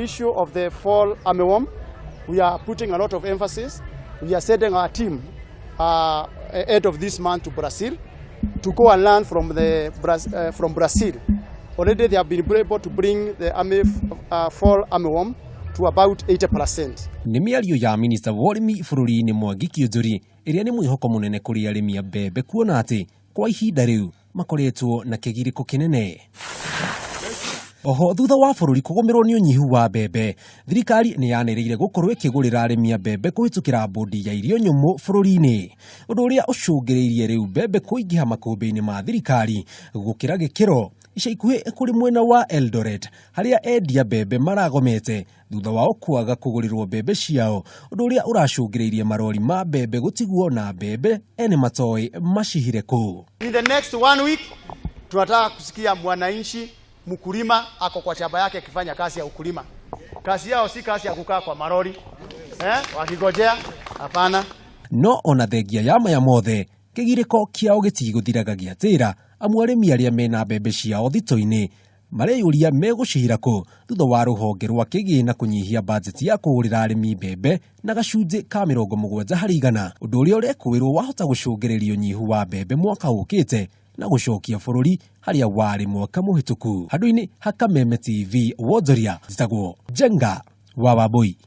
issue of the fall armyworm, we are putting a lot of emphasis. We are sending our team end of this month to Brazil to go and learn from Brazil. Already they have been able to bring the fall armyworm to about 80%. Nĩ mĩario ya minista wa ũrĩmi bũrũri-inĩ Mwangi Kĩũnjũri ĩrĩa nĩ mwĩhoko mũnene kũrĩ arĩmi a mbembe kuona atĩ kwa ihinda rĩu makoretwo na kĩgirĩko kĩnene. Oho thutha wa bũrũri kũgũmĩrwo nĩ ũnyihu wa mbembe, thirikari nĩ yanĩrĩire gũkorwo ĩkĩgũrĩra arĩmi a mbembe kũhĩtũkĩra bodi ya irio nyũmũ bũrũri-inĩ, ũndũ ũrĩa ũcũngĩrĩirie rĩu mbembe kũingĩha makũmbĩ-inĩ ma thirikari gũkĩra gĩkĩro. Ica ikuhĩ kũrĩ mwena wa Eldoret harĩa endia mbembe maragomete thutha wao kwaga kũgũrĩrwo mbembe ciao, ũndũ ũrĩa ũracũngĩrĩirie marori ma mbembe gũtigwo na mbembe ene matoĩ macihire kũ. In the next 1 week tunataka kusikia mwananchi mkulima ako kwa shamba yake akifanya kazi ya ukulima. Kazi yao si kazi ya kukaa kwa marori wakigojea, hapana. No ona thengia ya maya mothe kĩgirĩko kĩao gĩtigũthiraga gĩatĩra amu arĩmi arĩa mena mbembe ciao thito-inĩ mareyũria megũcihira kũ thutha wa rũhonge rwa kĩgĩna kũnyihia bajeti ya kũgũrĩra arĩmi mbembe na gacunjĩ ka 70 harĩ igana, ũndũ ũrĩa ũrekũĩrwo wahota gũcũngĩrĩria ũnyihu wa mbembe mwaka ũkĩte na gũcokia bũrũri harĩa warĩ mwaka mũhĩtũku. Handũ-inĩ ha Kameme TV wonjoria njĩtagwo Jenga wa Wambui.